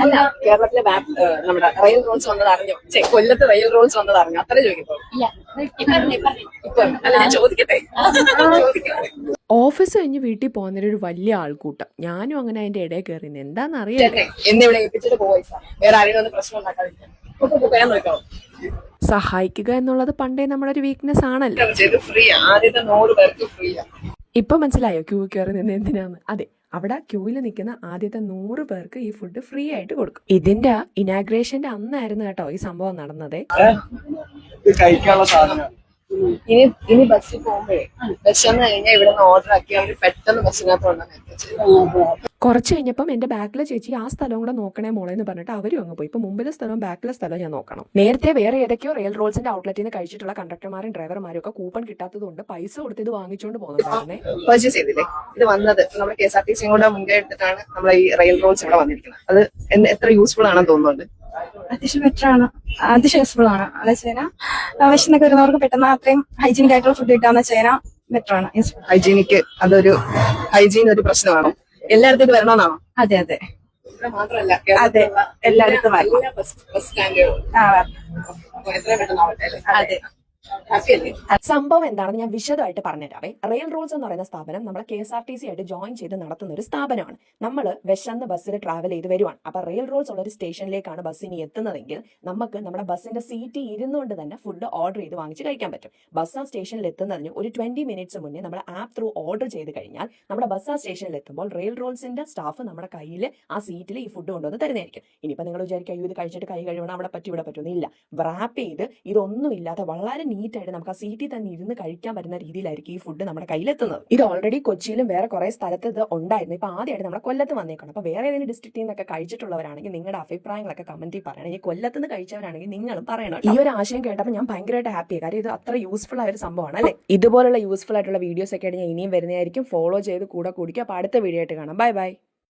അല്ല കേരളത്തിലെ നമ്മുടെ റെയിൽ റോൾസ് വന്നത് അറിഞ്ഞോ? കൊല്ലത്ത് റെയിൽ റോൾസ് വന്നത് അറിഞ്ഞോ? അത്ര ചോദിക്കട്ടോ. ഇപ്പൊ അല്ല ഞാൻ ചോദിക്കട്ടെ. ഓഫീസ് കഴിഞ്ഞ് വീട്ടിൽ പോകുന്നൊരു വലിയ ആൾക്കൂട്ടം. ഞാനും അങ്ങനെ അതിന്റെ ഇടയിൽ കയറി എന്താണെന്നറിയാം. എന്നെ ഇവിടെ ഏൽപ്പിച്ചിട്ട് പോയി വേറെ ആരെങ്കിലും ഒന്ന് പ്രശ്നം ഉണ്ടാക്കാതിരിക്കാം. സഹായിക്കുക എന്നുള്ളത് പണ്ടേ നമ്മളൊരു വീക്ക്നെസ് ആണല്ലോ. ഫ്രീ ആദ്യത്തെ 100 പേർക്ക് ഫ്രീ. ഇപ്പൊ മനസ്സിലായോ ക്യൂ കയറി നിന്ന് എന്തിനാന്ന്? അതെ, അവിടെ ക്യൂവിൽ നിൽക്കുന്ന ആദ്യത്തെ 100 പേർക്ക് ഈ ഫുഡ് ഫ്രീ ആയിട്ട് കൊടുക്കും. ഇതിന്റെ ഇനാഗ്രേഷന്റെ അന്നായിരുന്നു കേട്ടോ ഈ സംഭവം നടന്നത്. കഴിക്കാനുള്ള സാധനമാണ്. ഇനി ബസ്സിൽ പോകുമ്പോഴേ വിശന്ന് കഴിഞ്ഞാൽ ഇവിടെ നിന്ന് ഓർഡർ ആക്കി അവർ പെട്ടെന്ന് ബസ്സിനകത്ത് കൊണ്ടുവന്ന് എത്തിച്ചു. കുറച്ച് കഴിഞ്ഞപ്പം എന്റെ ബാക്കിലെ ചേച്ചി ആ സ്ഥലം കൂടെ നോക്കണേ മോളെ എന്ന് പറഞ്ഞിട്ട് അവരും അങ്ങ് പോയി. ഇപ്പൊ മുമ്പിലെ സ്ഥലവും ബാക്കിലെ സ്ഥലവും ഞാൻ നോക്കണം. നേരത്തെ വേറെ ഏതൊക്കെയോ റെയിൽ റോൾസിന്റെ ഔട്ട്ലെറ്റിൽ നിന്ന് കഴിച്ചിട്ടുള്ള കണ്ടക്ടർമാരും ഡ്രൈവർമാരും ഒക്കെ കൂപ്പൺ കിട്ടാത്തതുകൊണ്ട് പൈസ കൊടുത്ത് ഇത് വാങ്ങിച്ചുകൊണ്ട് പോകുന്നുണ്ടായിരുന്നേ. പർച്ചേസ് ചെയ്തില്ലേ? ഇത് വന്നത് നമ്മൾ KSRTC കൂടെ മുൻകൈ എടുത്തിട്ടാണ് നമ്മൾ ഈ റെയിൽ റോൾസ് ഇവിടെ വന്നിരിക്കുന്നത്. അത് എത്ര യൂസ്ഫുൾ ആണെന്ന് തോന്നുന്നുണ്ട്? അത്യാവശ്യം ബെറ്റർ ആണ്, അത്യാവശ്യം യൂസ്ഫുൾ ആണ്. എന്ന് വെച്ച് കഴിഞ്ഞാൽ വിശന്നൊക്കെ വരുന്നവർക്ക് പെട്ടെന്ന് അത്രയും ഹൈജീനിക് ആയിട്ടുള്ള ഫുഡ് കിട്ടാന്ന് വെച്ച് കഴിഞ്ഞാൽ ബെറ്റർ ആണ്. ഹൈജീനിക്ക് ഹൈജീൻ ഒരു പ്രശ്നമാണോ? എല്ലായിടത്തും ഇത് വരണമെന്നാണോ? അതെ അതെ മാത്രമല്ല അതെ, എല്ലായിടത്തും ബസ് സ്റ്റാൻഡുകളും എത്ര പെട്ടെന്ന് അതെ. സംഭവം എന്താണെന്ന് ഞാൻ വിശദമായിട്ട് പറഞ്ഞുതരാവേ. റെയിൽ റോൾസ് എന്ന് പറയുന്ന സ്ഥാപനം നമ്മളെ KSRTC ആയിട്ട് ജോയിൻ ചെയ്ത് നടത്തുന്ന ഒരു സ്ഥാപനമാണ്. നമ്മൾ വിശന്ന് ബസ്സിൽ ട്രാവൽ ചെയ്ത് വരുവാണ്. അപ്പൊ റെയിൽ റോൾസ് ഉള്ള ഒരു സ്റ്റേഷനിലേക്കാണ് ബസ് ഇനി എത്തുന്നതെങ്കിൽ നമുക്ക് നമ്മുടെ ബസ്സിന്റെ സീറ്റ് ഇരുന്നുകൊണ്ട് തന്നെ ഫുഡ് ഓർഡർ ചെയ്ത് വാങ്ങിച്ച് കഴിക്കാൻ പറ്റും. ബസ് ആ സ്റ്റേഷനിൽ എത്തുന്നതിന് ഒരു 20 മിനിറ്റ്സ് മുന്നേ നമ്മുടെ ആപ്പ് ത്രൂ ഓർഡർ ചെയ്ത് കഴിഞ്ഞാൽ നമ്മുടെ ബസ് ആ സ്റ്റേഷനിൽ എത്തുമ്പോൾ റെയിൽ റോൾസിന്റെ സ്റ്റാഫ് നമ്മുടെ കയ്യിൽ ആ സീറ്റിൽ ഈ ഫുഡ് കൊണ്ടുവന്ന് തരുന്നതായിരിക്കും. ഇനിയിപ്പോൾ നിങ്ങൾ വിചാരിക്കും ഇത് കഴിച്ചിട്ട് കൈ കഴിയണം, അവിടെ പറ്റും ഇവിടെ പറ്റുന്നില്ല. റാപ്പ് ചെയ്ത് ഇതൊന്നും ഇല്ലാതെ വളരെ നീറ്റായിട്ട് നമുക്ക് ആ സീറ്റിൽ തന്നെ ഇരുന്ന് കഴിക്കാൻ പറ്റുന്ന രീതിയിലായിരിക്കും ഈ ഫുഡ് നമ്മുടെ കയ്യിലെത്തുന്നത്. ഇത് ഓൾറെഡി കൊച്ചിയിലും വേറെ കുറെ സ്ഥലത്ത് ഇത് ഉണ്ടായിരുന്നു. ഇപ്പൊ ആദ്യമായിട്ട് നമ്മുടെ കൊല്ലത്ത് വന്നേക്കണം. അപ്പൊ വേറെ ഏതെങ്കിലും ഡിസ്ട്രിക്റ്റിൽ നിന്നൊക്കെ കഴിച്ചിട്ടുള്ളവരാണെങ്കിൽ നിങ്ങളുടെ അഭിപ്രായങ്ങളൊക്കെ കമന്റിൽ പറയണം. ഈ കൊല്ലത്ത് നിന്ന് കഴിച്ചവരാണെങ്കിൽ നിങ്ങളും പറയണം. ഈ ഒരു ആശയം കേട്ടപ്പോൾ ഞാൻ ഭയങ്കരമായിട്ട് ഹാപ്പിയാണ്. കാര്യം ഇത് അത്ര യൂസ്ഫുൾ ആയ ഒരു സംഭവമാണ് അല്ലേ. ഇതുപോലുള്ള യൂസ്ഫുൾ ആയിട്ടുള്ള വീഡിയോസ് ഒക്കെ ആയിട്ട് ഞാൻ ഇനിയും വരുന്നതായിരിക്കും. ഫോളോ ചെയ്ത് കൂടെ കുടിക്കുക. അപ്പൊ അടുത്ത വീഡിയോ ആയിട്ട് കാണാം. Bye bye.